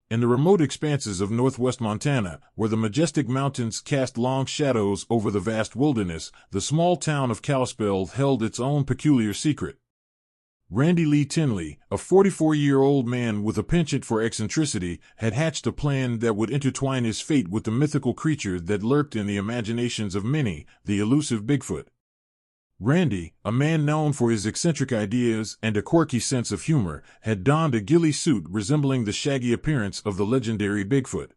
In the remote expanses of northwest Montana, where the majestic mountains cast long shadows over the vast wilderness, the small town of Kalispell held its own peculiar secret. Randy Lee Tinley, a 44-year-old man with a penchant for eccentricity, had hatched a plan that would intertwine his fate with the mythical creature that lurked in the imaginations of many, the elusive Bigfoot. Randy, a man known for his eccentric ideas and a quirky sense of humor, had donned a ghillie suit resembling the shaggy appearance of the legendary Bigfoot.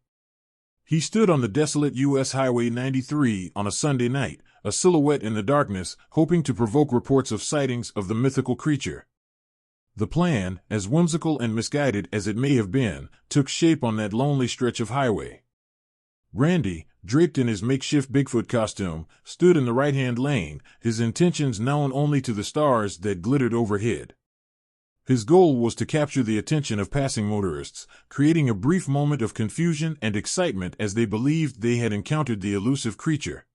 He stood on the desolate U.S. Highway 93 on a Sunday night, a silhouette in the darkness, hoping to provoke reports of sightings of the mythical creature. The plan, as whimsical and misguided as it may have been, took shape on that lonely stretch of highway. Randy, draped in his makeshift Bigfoot costume, stood in the right-hand lane, his intentions known only to the stars that glittered overhead. His goal was to capture the attention of passing motorists, creating a brief moment of confusion and excitement as they believed they had encountered the elusive creature.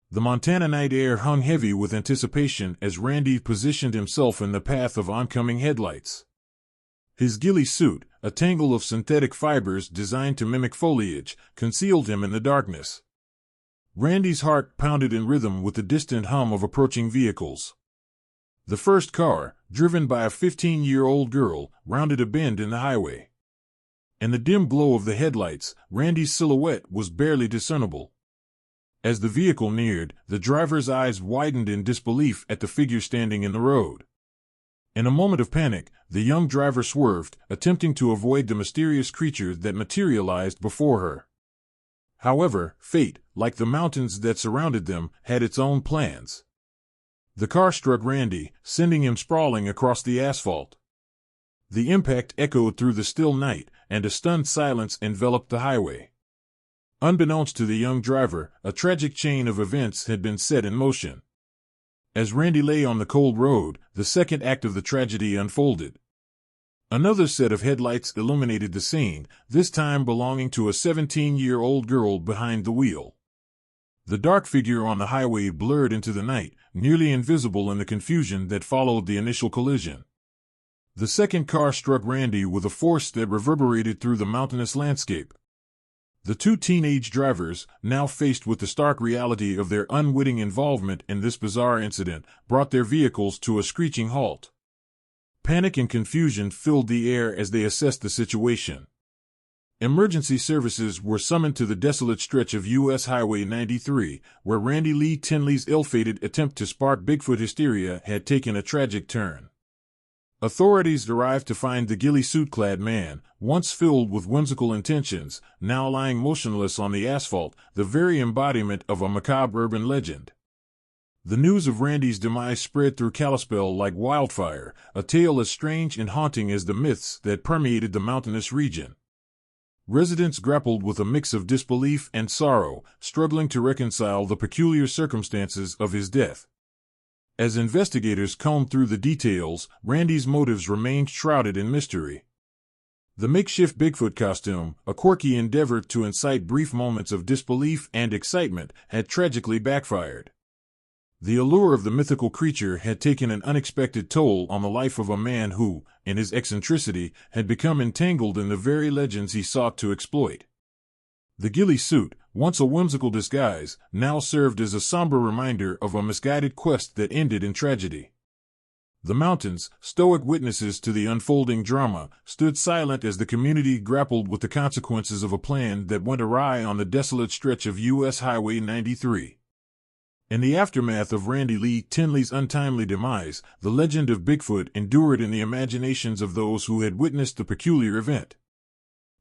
The Montana night air hung heavy with anticipation as Randy positioned himself in the path of oncoming headlights. His ghillie suit, a tangle of synthetic fibers designed to mimic foliage, concealed him in the darkness. Randy's heart pounded in rhythm with the distant hum of approaching vehicles. The first car, driven by a 15-year-old girl, rounded a bend in the highway. In the dim glow of the headlights, Randy's silhouette was barely discernible. As the vehicle neared, the driver's eyes widened in disbelief at the figure standing in the road. In a moment of panic, the young driver swerved, attempting to avoid the mysterious creature that materialized before her. However, fate, like the mountains that surrounded them, had its own plans. The car struck Randy, sending him sprawling across the asphalt. The impact echoed through the still night, and a stunned silence enveloped the highway. Unbeknownst to the young driver, a tragic chain of events had been set in motion. As Randy lay on the cold road, the second act of the tragedy unfolded. Another set of headlights illuminated the scene, this time belonging to a 17-year-old girl behind the wheel. The dark figure on the highway blurred into the night, nearly invisible in the confusion that followed the initial collision. The second car struck Randy with a force that reverberated through the mountainous landscape. The two teenage drivers, now faced with the stark reality of their unwitting involvement in this bizarre incident, brought their vehicles to a screeching halt. Panic and confusion filled the air as they assessed the situation. Emergency services were summoned to the desolate stretch of U.S. Highway 93, where Randy Lee Tinley's ill-fated attempt to spark Bigfoot hysteria had taken a tragic turn. Authorities arrived to find the ghillie suit-clad man, once filled with whimsical intentions, now lying motionless on the asphalt, the very embodiment of a macabre urban legend. The news of Randy's demise spread through Kalispell like wildfire, a tale as strange and haunting as the myths that permeated the mountainous region. Residents grappled with a mix of disbelief and sorrow, struggling to reconcile the peculiar circumstances of his death. As investigators combed through the details, Randy's motives remained shrouded in mystery. The makeshift Bigfoot costume, a quirky endeavor to incite brief moments of disbelief and excitement, had tragically backfired. The allure of the mythical creature had taken an unexpected toll on the life of a man who, in his eccentricity, had become entangled in the very legends he sought to exploit. The ghillie suit, once a whimsical disguise, now served as a somber reminder of a misguided quest that ended in tragedy. The mountains, stoic witnesses to the unfolding drama, stood silent as the community grappled with the consequences of a plan that went awry on the desolate stretch of U.S. Highway 93. In the aftermath of Randy Lee Tinley's untimely demise, the legend of Bigfoot endured in the imaginations of those who had witnessed the peculiar event.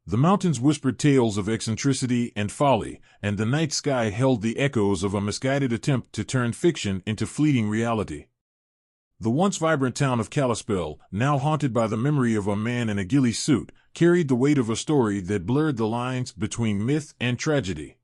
The mountains whispered tales of eccentricity and folly, and the night sky held the echoes of a misguided attempt to turn fiction into fleeting reality. The once vibrant town of Kalispell, now haunted by the memory of a man in a ghillie suit, carried the weight of a story that blurred the lines between myth and tragedy.